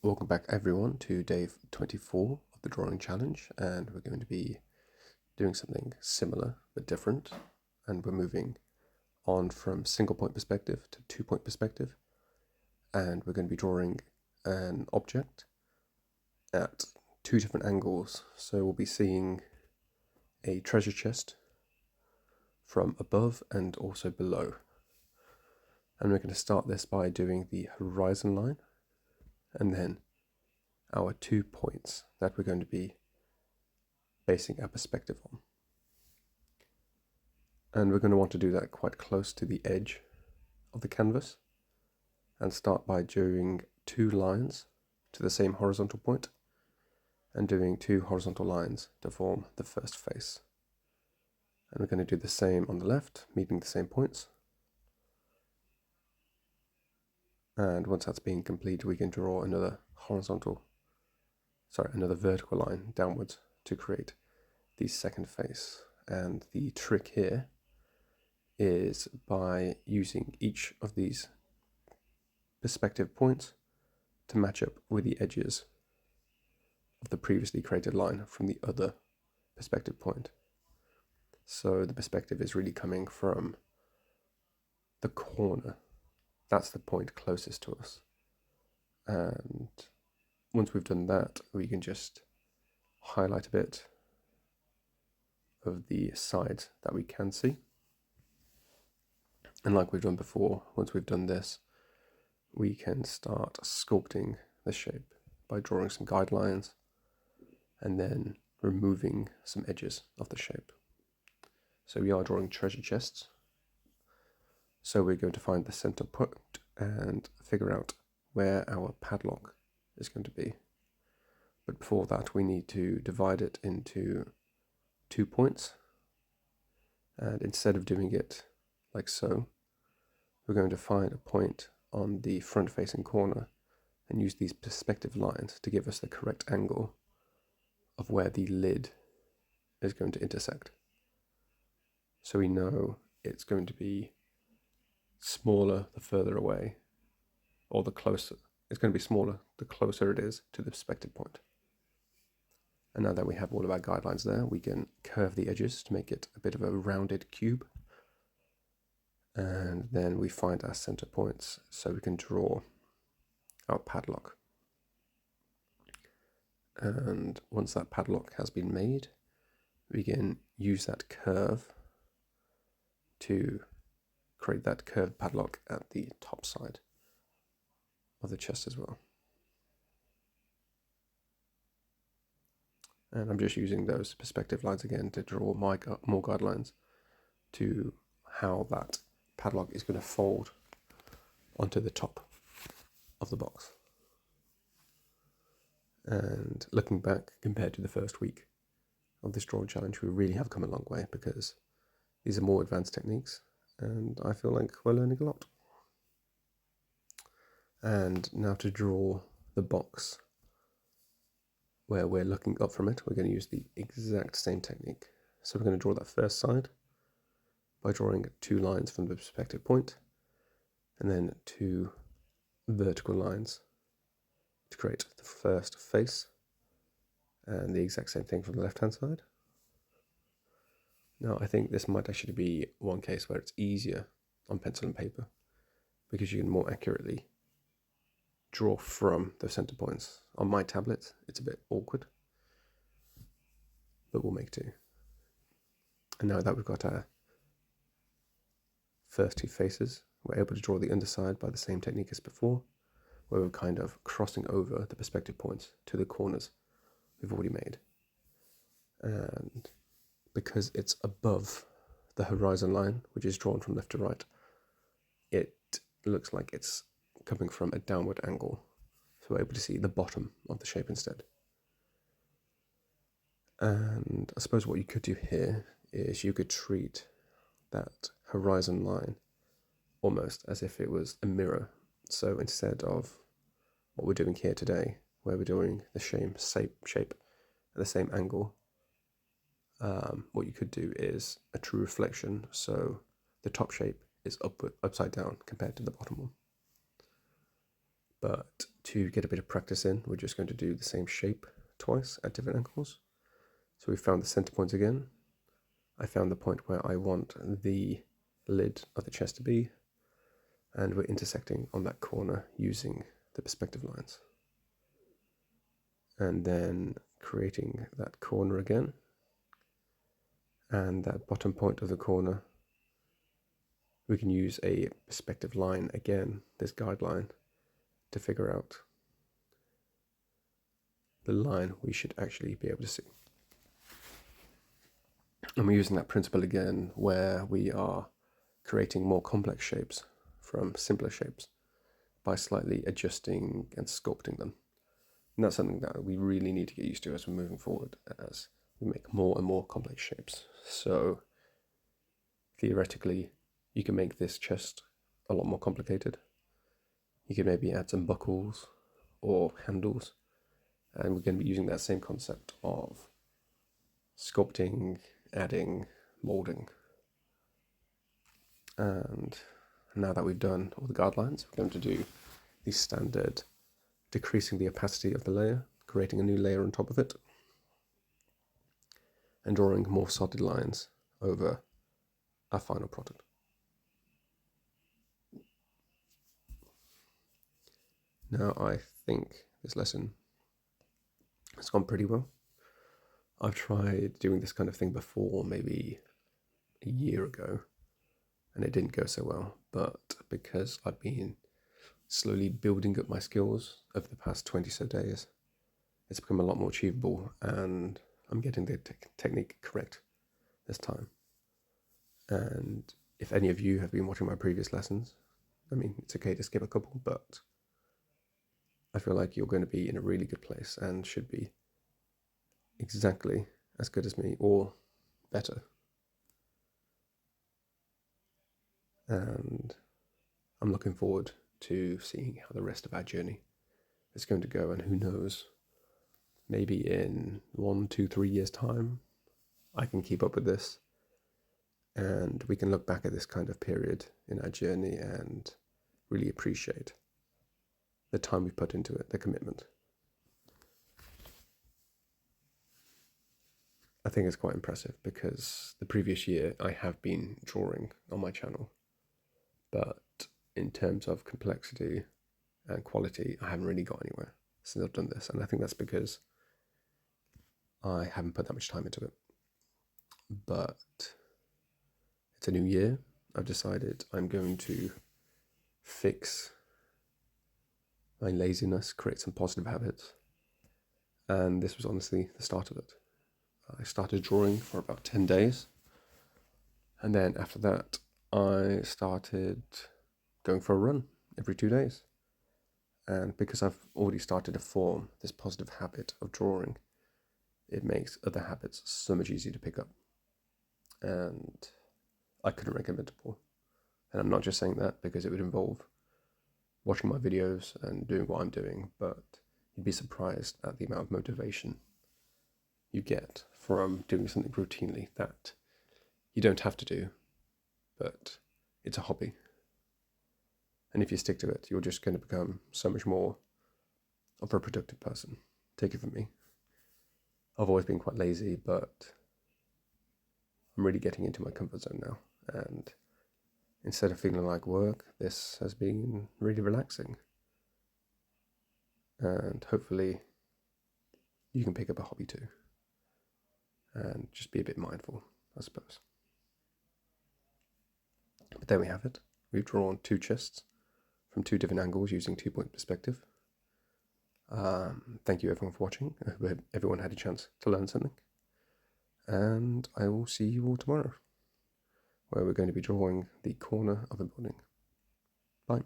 Welcome back everyone to day 24 of the drawing challenge, and we're going to be doing something similar but different, and we're moving on from single point perspective to 2-point perspective, and we're going to be drawing an object at two different angles. So we'll be seeing a treasure chest from above and also below, and we're going to start this by doing the horizon line and then our 2 points that we're going to be basing our perspective on. And we're going to want to do that quite close to the edge of the canvas, and start by doing 2 lines to the same horizontal point and doing 2 horizontal lines to form the first face. And we're going to do the same on the left, meeting the same points. And once that's been complete, we can draw another vertical line downwards to create the second face. And the trick here is by using each of these perspective points to match up with the edges of the previously created line from the other perspective point. So the perspective is really coming from the corner. That's the point closest to us. And once we've done that, we can just highlight a bit of the sides that we can see. And like we've done before, once we've done this, we can start sculpting the shape by drawing some guidelines and then removing some edges of the shape. So we are drawing treasure chests. So we're going to find the center point and figure out where our padlock is going to be. But before that, we need to divide it into 2 points. And instead of doing it like so, we're going to find a point on the front facing corner and use these perspective lines to give us the correct angle of where the lid is going to intersect. So we know it's going to be smaller the further away, or the closer. It's going to be smaller the closer it is to the perspective point. And now that we have all of our guidelines there, we can curve the edges to make it a bit of a rounded cube. And then we find our center points so we can draw our padlock. And once that padlock has been made, we can use that curve to create that curved padlock at the top side of the chest as well. And I'm just using those perspective lines again to draw more guidelines to how that padlock is going to fold onto the top of the box. And looking back, compared to the first week of this drawing challenge, we really have come a long way, because these are more advanced techniques and I feel like we're learning a lot. And now to draw the box where we're looking up from it, we're going to use the exact same technique. So we're going to draw that first side by drawing 2 lines from the perspective point and then 2 vertical lines to create the first face, and the exact same thing from the left hand side. Now I think this might actually be one case where it's easier on pencil and paper, because you can more accurately draw from the center points. On my tablet it's a bit awkward, but we'll make do. And now that we've got our first 2 faces, we're able to draw the underside by the same technique as before, where we're kind of crossing over the perspective points to the corners we've already made. And because it's above the horizon line, which is drawn from left to right, it looks like it's coming from a downward angle. So we're able to see the bottom of the shape instead. And I suppose what you could do here is you could treat that horizon line almost as if it was a mirror. So instead of what we're doing here today, where we're doing the same shape at the same angle, what you could do is a true reflection. So the top shape is upside down compared to the bottom one. But to get a bit of practice in, we're just going to do the same shape twice at different angles. So we found the center point again. I found the point where I want the lid of the chest to be, and we're intersecting on that corner using the perspective lines. And then creating that corner again, and that bottom point of the corner, we can use a perspective line again, this guideline, to figure out the line we should actually be able to see. And we're using that principle again where we are creating more complex shapes from simpler shapes by slightly adjusting and sculpting them. And that's something that we really need to get used to as we're moving forward, as we make more and more complex shapes. So theoretically, you can make this chest a lot more complicated. You can maybe add some buckles or handles, and we're going to be using that same concept of sculpting, adding, molding. And now that we've done all the guidelines, we're going to do the standard decreasing the opacity of the layer, creating a new layer on top of it, and drawing more solid lines over our final product. Now I think this lesson has gone pretty well. I've tried doing this kind of thing before, maybe a year ago, and it didn't go so well. But because I've been slowly building up my skills over the past 20 so days, it's become a lot more achievable, and I'm getting the technique correct this time. And if any of you have been watching my previous lessons, I mean, it's okay to skip a couple, but I feel like you're going to be in a really good place and should be exactly as good as me or better. And I'm looking forward to seeing how the rest of our journey is going to go, and who knows, maybe in 1, 2, 3 years' time, I can keep up with this, and we can look back at this kind of period in our journey and really appreciate the time we put into it, the commitment. I think it's quite impressive because the previous year I have been drawing on my channel, but in terms of complexity and quality, I haven't really got anywhere since I've done this, and I think that's because I haven't put that much time into it. But it's a new year. I've decided I'm going to fix my laziness, create some positive habits, and this was honestly the start of it. I started drawing for about 10 days, and then after that I started going for a run every 2 days. And because I've already started to form this positive habit of drawing, it makes other habits so much easier to pick up. And I couldn't recommend it more. And I'm not just saying that because it would involve watching my videos and doing what I'm doing, but you'd be surprised at the amount of motivation you get from doing something routinely that you don't have to do, but it's a hobby. And if you stick to it, you're just going to become so much more of a productive person. Take it from me. I've always been quite lazy, but I'm really getting into my comfort zone now. And instead of feeling like work, this has been really relaxing. And hopefully you can pick up a hobby too. And just be a bit mindful, I suppose. But there we have it. We've drawn 2 chests from 2 different angles using 2-point perspective. Thank you everyone for watching. I hope everyone had a chance to learn something. And I will see you all tomorrow, where we're going to be drawing the corner of a building. Bye.